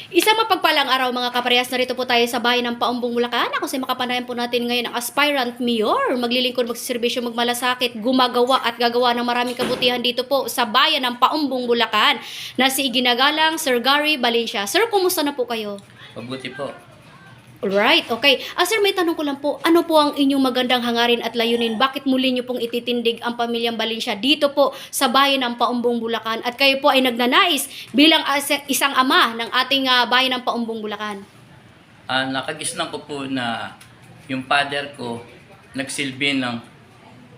Isang mapagpalang araw mga kaparehas, narito po tayo sa bayan ng Paumbong, Bulacan. Ako si makapanayan po natin ngayon ang aspirant mayor. Maglilingkod, magsiservisyo, magmalasakit, gumagawa at gagawa ng maraming kabutihan dito po sa bayan ng Paumbong, Bulacan na si Ginagalang Sir Gary Valencia. Sir, kumusta na po kayo? Mabuti po. Alright, okay. Sir, may tanong ko lang po, ano po ang inyong magandang hangarin at layunin? Bakit muli niyo pong ititindig ang pamilyang Valencia dito po sa bayan ng Paumbong, Bulacan? At kayo po ay nagnanais bilang isang ama ng ating bayan ng Paumbong, Bulacan. Nakagisnan ko po na yung father ko nagsilbi ng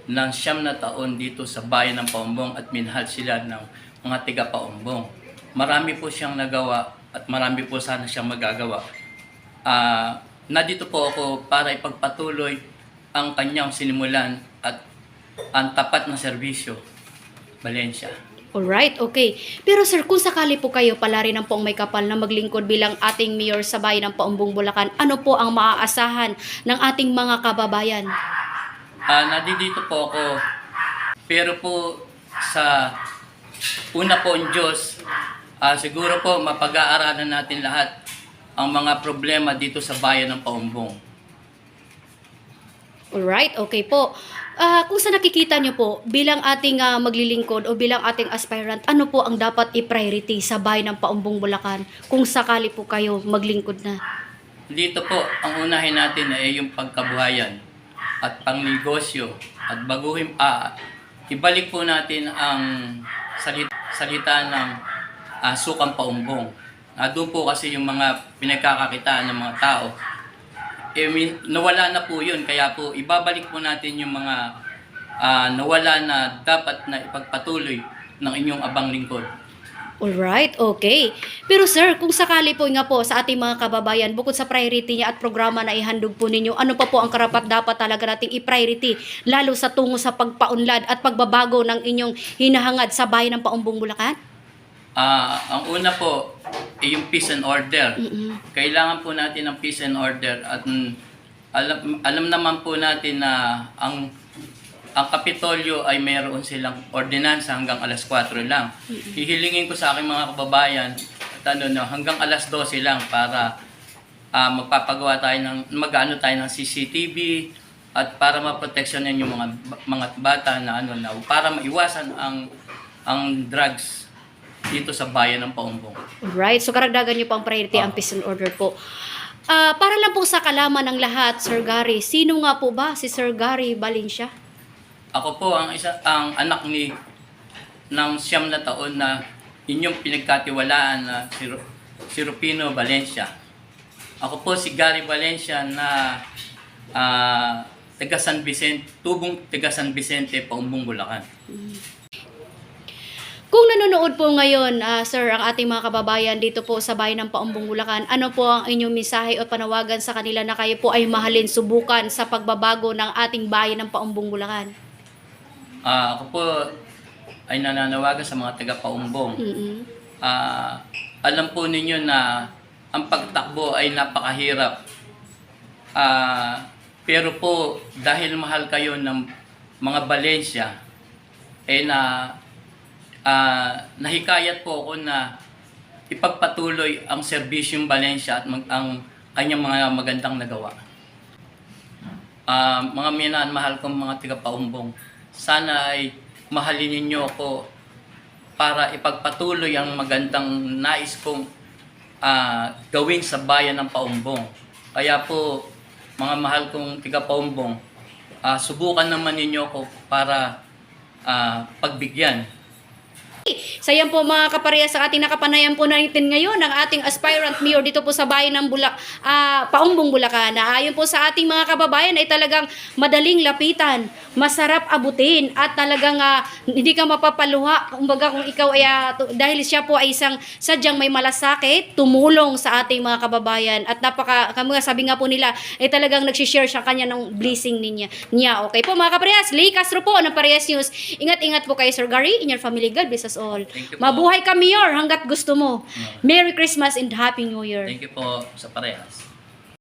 9 na taon dito sa bayan ng Paumbong at minahal sila ng mga tiga Paumbong. Marami po siyang nagawa at marami po sana siyang magagawa. Nandito po ako para ipagpatuloy ang kanyang sinimulan at ang tapat na serbisyo, Valencia. Alright, okay. Pero sir, kung sakali po kayo pala rin ang pong may kapal na maglingkod bilang ating mayor sa bayan ng Paumbong, Bulacan, ano po ang maaasahan ng ating mga kababayan? Nandito po ako, pero po sa una po ang Diyos, siguro po mapag-aaralan natin lahat ang mga problema dito sa bayan ng Paumbong. Alright, okay po. Kung sa nakikita nyo po, bilang ating maglilingkod o bilang ating aspirant, ano po ang dapat i-priority sa bayan ng Paumbong, Bulacan kung sakali po kayo maglingkod na? Dito po, ang unahin natin ay yung pagkabuhayan at pangnegosyo at baguhin, ibalik po natin ang salita ng sukang Paumbong. Doon po kasi yung mga pinagkakakitaan ng mga tao. Nawala na po yun, kaya po ibabalik po natin yung mga nawala na dapat na ipagpatuloy ng inyong abang lingkod. Alright, okay. Pero sir, kung sakali po nga po sa ating mga kababayan, bukod sa priority niya at programa na ihandog po ninyo, ano pa po ang karapat dapat talaga nating i-priority, lalo sa tungo sa pagpaunlad at pagbabago ng inyong hinahangad sa bayan ng Paumbong, Bulacan? Ang una po, yung peace and order. Kailangan po natin ng peace and order at alam naman po natin na ang Kapitolyo ay mayroon silang ordinansa hanggang alas 4 lang. Hihilingin ko sa aking mga kababayan at hanggang alas 12 lang para magpapagawa tayo mag-ano tayo ng CCTV at para maproteksyonan yung mga bata na para maiwasan ang drugs dito sa bayan ng Paumbong. Right, so karagdagan niyo po ang priority ang peace and order po. Para lang po sa kalaman ng lahat, Sir Gary, sino nga po ba si Sir Gary Valencia? Ako po ang anak ng 9 na taon na inyong pinagkatiwalaan na si Rufino Valencia. Ako po si Gary Valencia na taga San Vicente, tubong taga San Vicente, Paumbong, Bulacan. Kung nanonood po ngayon, sir, ang ating mga kababayan dito po sa bayan ng Paumbong, Bulacan, ano po ang inyong mensahe o panawagan sa kanila na kayo po ay mahalin, subukan sa pagbabago ng ating bayan ng Paumbong, Bulacan? Ako po ay nananawagan sa mga taga-Paumbong. Alam po ninyo na ang pagtakbo ay napakahirap. Pero po, dahil mahal kayo ng mga Valencia, nahikayat po ako na ipagpatuloy ang serbisyong Valencia at ang kanyang mga magandang nagawa. Mga minamahal kong mga taga-Paumbong, sana ay mahalin ninyo ako para ipagpatuloy ang magandang nais kong gawin sa bayan ng Paumbong. Kaya po, mga mahal kong taga-Paumbong, subukan naman ninyo ako para pagbigyan. Sa yan po mga kaparehas sa ating nakapanayan po natin ngayon ang ating aspirant mayor dito po sa bayan ng Paumbong, Bulacan. Ayon po sa ating mga kababayan ay talagang madaling lapitan, masarap abutin at talagang hindi ka mapapaluha. Kumbaga kung ikaw ay dahil siya po ay isang sadyang may malasakit, tumulong sa ating mga kababayan at sabi nga po nila ay talagang nagsishare siya kanya ng blessing niya. Okay po mga kaparehas, Lay Castro po ng Parehas News. Ingat-ingat po kayo Sir Gary, in your family, God bless us all. Mabuhay ka, Mayor, hanggat gusto mo. Merry Christmas and Happy New Year. Thank you po sa Parehas.